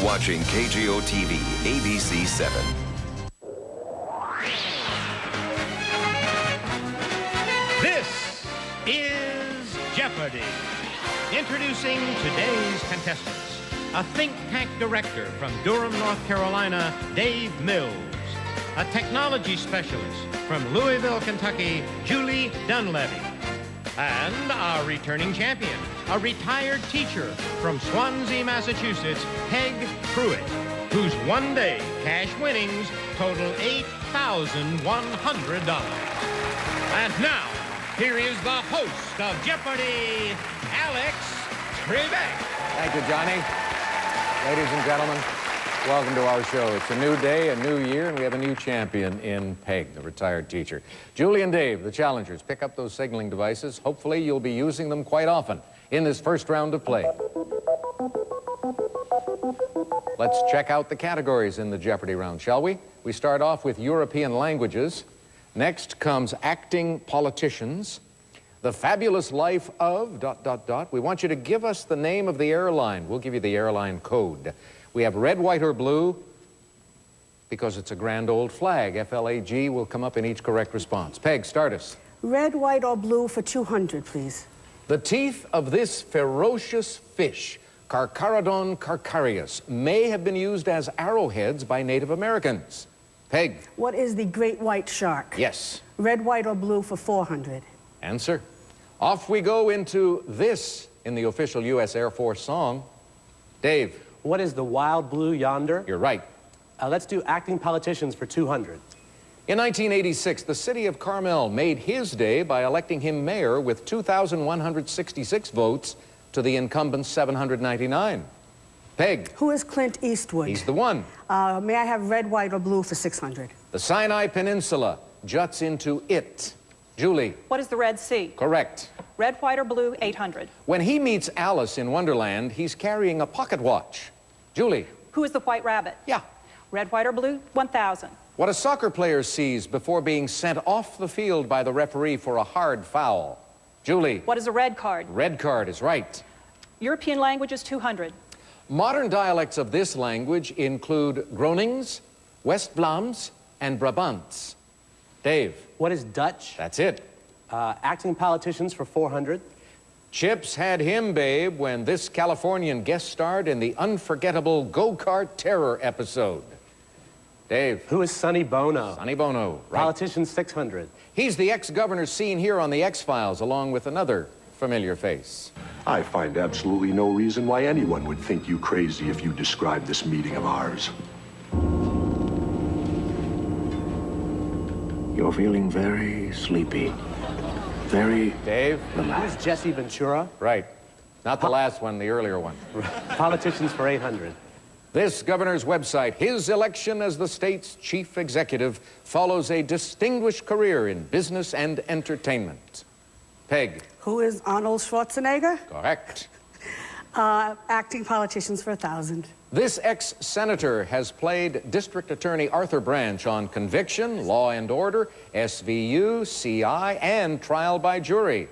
watching KGO TV, ABC 7. This is Jeopardy! Introducing today's contestants. A think tank director from Durham, North Carolina, Dave Mills. A technology specialist from Louisville, Kentucky, Julie Dunleavy. And our returning champion, a retired teacher from Swansea, Massachusetts, Peg Pruitt, whose one-day cash winnings total $8,100. And now, here is the host of Jeopardy, Alex Trebek. Thank you, Johnny. Ladies and gentlemen, welcome to our show. It's a new day, a new year, and we have a new champion in Peg, the retired teacher. Julie and Dave, the challengers, pick up those signaling devices. Hopefully, you'll be using them quite often in this first round of play. Let's check out the categories in the Jeopardy round, shall we? We start off with European languages. Next comes acting politicians. The fabulous life of... ... We want you to give us the name of the airline. We'll give you the airline code. We have red, white, or blue because it's a grand old flag. F-L-A-G will come up in each correct response. Peg, start us. Red, white, or blue for 200, please. The teeth of this ferocious fish, Carcharodon carcharius, may have been used as arrowheads by Native Americans. Peg. What is the great white shark? Yes. Red, white, or blue for 400. Answer. Off we go into this in the official U.S. Air Force song. Dave. What is the wild blue yonder? You're right. Let's do acting politicians for 200. In 1986, the city of Carmel made his day by electing him mayor with 2,166 votes to the incumbent's 799. Peg. Who is Clint Eastwood? He's the one. May I have red, white, or blue for 600? The Sinai Peninsula juts into it. Julie. What is the Red Sea? Correct. Red, white, or blue, 800. When he meets Alice in Wonderland, he's carrying a pocket watch. Julie. Who is the White Rabbit? Yeah. Red, white, or blue, 1,000. What a soccer player sees before being sent off the field by the referee for a hard foul. Julie. What is a red card? Red card is right. European languages, 200. Modern dialects of this language include Gronings, West Vlaams, and Brabants. Dave. What is Dutch? That's it. Acting politicians for 400. Chips had him, babe, when this Californian guest starred in the unforgettable Go-Kart Terror episode. Dave. Who is Sonny Bono? Sonny Bono, right. Politicians, 600. He's the ex-governor seen here on the X-Files, along with another familiar face. I find absolutely no reason why anyone would think you crazy if you described this meeting of ours. You're feeling very sleepy. Very... Dave? Who's Jesse Ventura? Right. Not the last one, the earlier one. Politicians for 800. This governor's website, his election as the state's chief executive, follows a distinguished career in business and entertainment. Peg. Who is Arnold Schwarzenegger? Correct. Acting politicians for 1,000. This ex-senator has played District Attorney Arthur Branch on Conviction, Law and Order, SVU, CI, and Trial by Jury.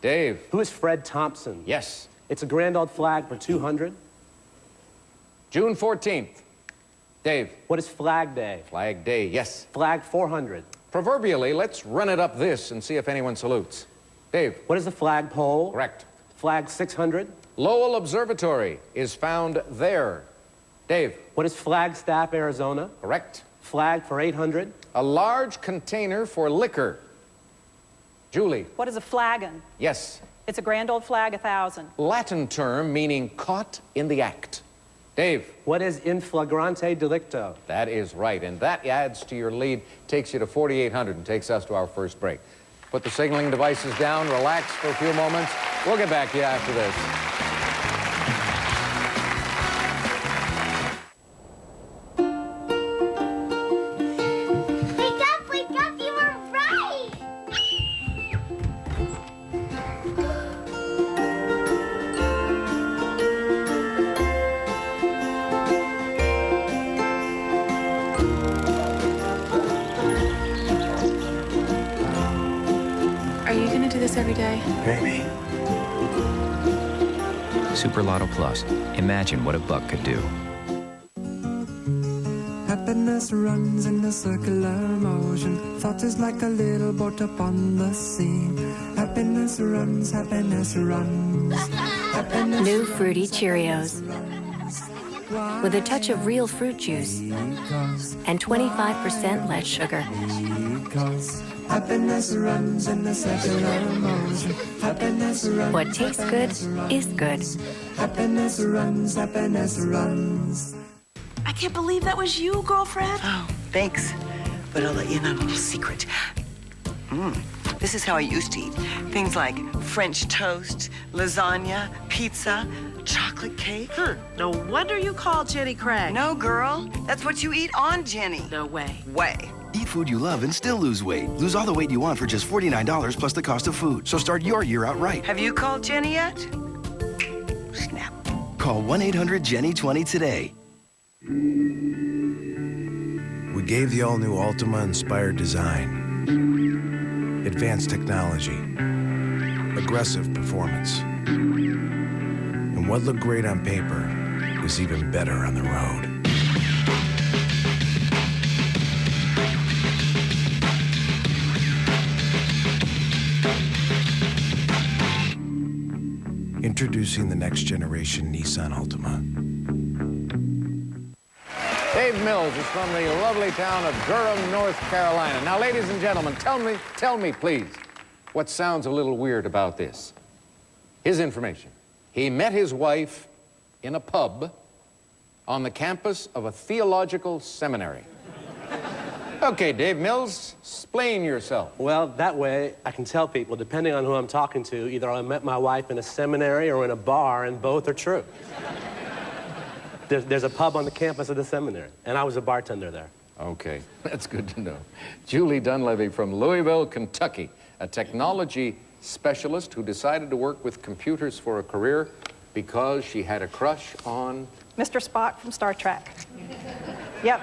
Dave. Who is Fred Thompson? Yes. It's a grand old flag for 200. June 14th. Dave. What is Flag Day? Flag Day, yes. Flag 400. Proverbially, let's run it up this and see if anyone salutes. Dave. What is the flagpole? Correct. Flag 600. Lowell Observatory is found there. Dave. What is Flagstaff, Arizona? Correct. Flag for 800. A large container for liquor. Julie. What is a flagon? Yes. It's a grand old flag, 1,000. Latin term meaning caught in the act. Dave. What is in flagrante delicto? That is right, and that adds to your lead, takes you to 4,800 and takes us to our first break. Put the signaling devices down, relax for a few moments. We'll get back to you after this. Wake up, you were right! Are you gonna do this every day? Maybe. Super Lotto Plus. Imagine what a buck could do. Happiness runs in a circular motion. Thought is like a little boat upon the sea. Happiness runs, happiness runs. Happiness New Fruity Cheerios. With a touch of real fruit juice and 25% less sugar. Happiness runs in a circular motion. Happiness runs. What tastes good is good. Happiness runs, happiness runs. I can't believe that was you, girlfriend. Oh, thanks. But I'll let you in on a little secret. This is how I used to eat. Things like French toast, lasagna, pizza, chocolate cake. No wonder you call Jenny Craig. No, girl. That's what you eat on Jenny. No way. Way. Eat food you love and still lose weight. Lose all the weight you want for just $49 plus the cost of food. So start your year out right. Have you called Jenny yet? Snap. Call 1-800-JENNY20 today. We gave the all-new Altima inspired design, advanced technology, aggressive performance. And what looked great on paper was even better on the road. Introducing the next generation Nissan Altima. Dave Mills is from the lovely town of Durham, North Carolina. Now, ladies and gentlemen, tell me, please, what sounds a little weird about this. His information. He met his wife in a pub on the campus of a theological seminary. Okay, Dave Mills, explain yourself. Well, that way I can tell people, depending on who I'm talking to, either I met my wife in a seminary or in a bar, and both are true. There's a pub on the campus of the seminary, and I was a bartender there. Okay, that's good to know. Julie Dunleavy from Louisville, Kentucky, a technology specialist who decided to work with computers for a career because she had a crush on... Mr. Spock from Star Trek. Yep.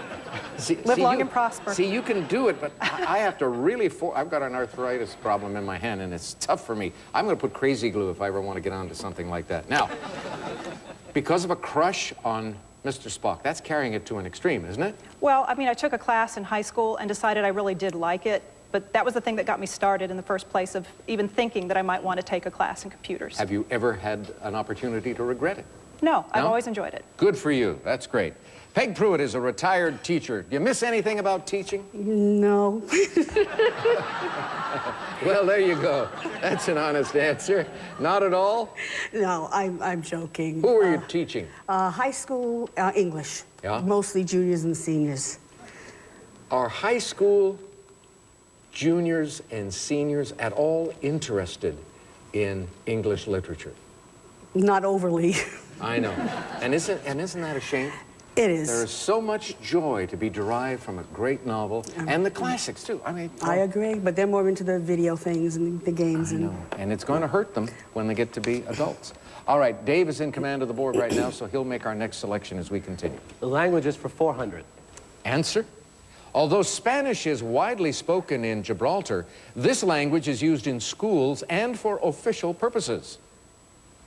Live long and prosper. See, you can do it, but I have to really... I've got an arthritis problem in my hand, and it's tough for me. I'm going to put crazy glue if I ever want to get onto something like that. Now, because of a crush on Mr. Spock, that's carrying it to an extreme, isn't it? Well, I mean, I took a class in high school and decided I really did like it, but that was the thing that got me started in the first place of even thinking that I might want to take a class in computers. Have you ever had an opportunity to regret it? No, I've always enjoyed it. Good for you. That's great. Peg Pruitt is a retired teacher. Do you miss anything about teaching? No. Well, there you go. That's an honest answer. Not at all? No, I'm joking. Who were you teaching? High school English. Yeah? Mostly juniors and seniors. Are high school juniors and seniors at all interested in English literature? Not overly. I know. And isn't that a shame? It is. There is so much joy to be derived from a great novel, and the classics, too. I mean... I agree, but they're more into the video things and the games. I know, and it's going to hurt them when they get to be adults. All right, Dave is in command of the board right now, so he'll make our next selection as we continue. The language is for 400. Answer? Although Spanish is widely spoken in Gibraltar, this language is used in schools and for official purposes.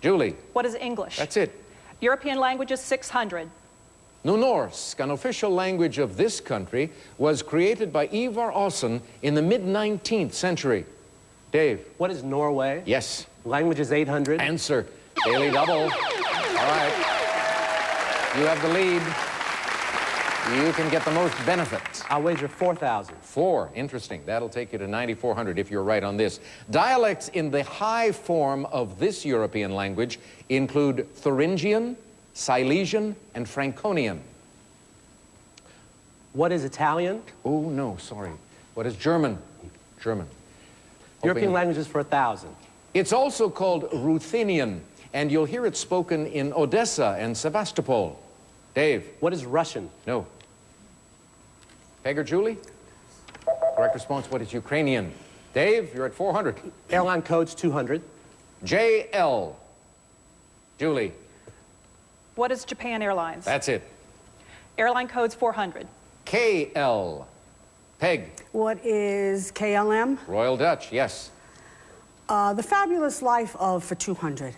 Julie. What is English? That's it. European languages, 600. Norsk, an official language of this country, was created by Ivar Aasen in the mid-19th century. Dave. What is Norway? Yes. Language is 800. Answer. Daily double. All right. You have the lead. You can get the most benefit. I'll wager 4,000. 4. Interesting. That'll take you to 9,400 if you're right on this. Dialects in the high form of this European language include Thuringian, Silesian, and Franconian. What is Italian? Oh, no, sorry. What is German? German. European languages for 1,000. It's also called Ruthenian, and you'll hear it spoken in Odessa and Sevastopol. Dave. What is Russian? No. Peg or Julie? Correct response, what is Ukrainian? Dave, you're at 400. Airline codes 200. JL. Julie. What is Japan Airlines? That's it. Airline codes 400. KL. Peg. What is KLM? Royal Dutch, yes. The Fabulous Life of for 200.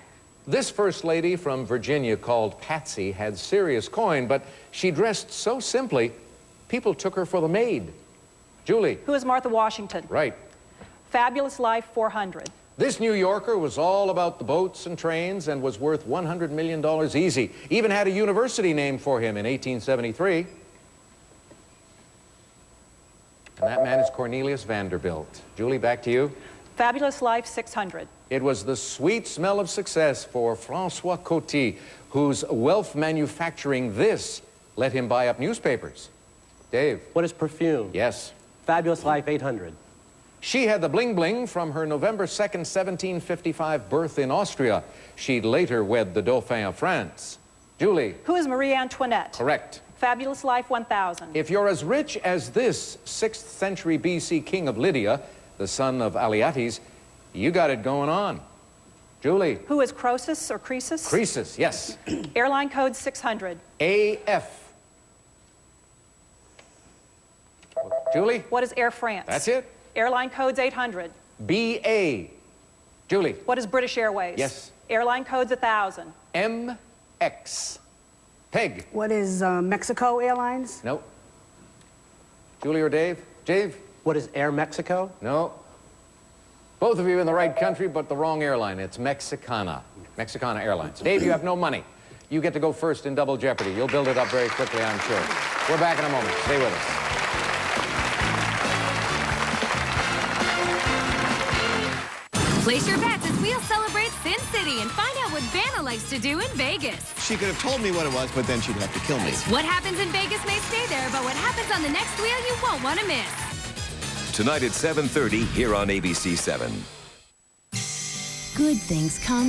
This first lady from Virginia called Patsy had serious coin, but she dressed so simply, People took her for the maid. Julie. Who is Martha Washington? Right. Fabulous Life 400. This New Yorker was all about the boats and trains and was worth $100 million easy. Even had a university named for him in 1873. And that man is Cornelius Vanderbilt. Julie, back to you. Fabulous Life 600. It was the sweet smell of success for Francois Coty, whose wealth manufacturing this let him buy up newspapers. Dave. What is perfume? Yes. Fabulous Life 800. She had the bling-bling from her November 2nd, 1755 birth in Austria. She'd later wed the Dauphin of France. Julie. Who is Marie Antoinette? Correct. Fabulous Life 1000. If you're as rich as this 6th century BC king of Lydia, the son of Aliates, you got it going on. Julie. Who is Croesus or Croesus? Croesus, yes. Airline code 600. AF. Julie. What is Air France? That's it. Airline codes 800. BA. Julie. What is British Airways? Yes. Airline codes 1000. MX. Peg. What is Mexico Airlines? No. Julie or Dave? Dave? What is Air Mexico? No. Both of you in the right country, but the wrong airline. It's Mexicana. Mexicana Airlines. Dave, you have no money. You get to go first in Double Jeopardy. You'll build it up very quickly, I'm sure. We're back in a moment. Stay with us. Place your bets as we'll celebrate Sin City and find out what Vanna likes to do in Vegas. She could have told me what it was, but then she'd have to kill me. What happens in Vegas may stay there, but what happens on the next wheel you won't want to miss. Tonight at 7:30 here on ABC 7. Good things come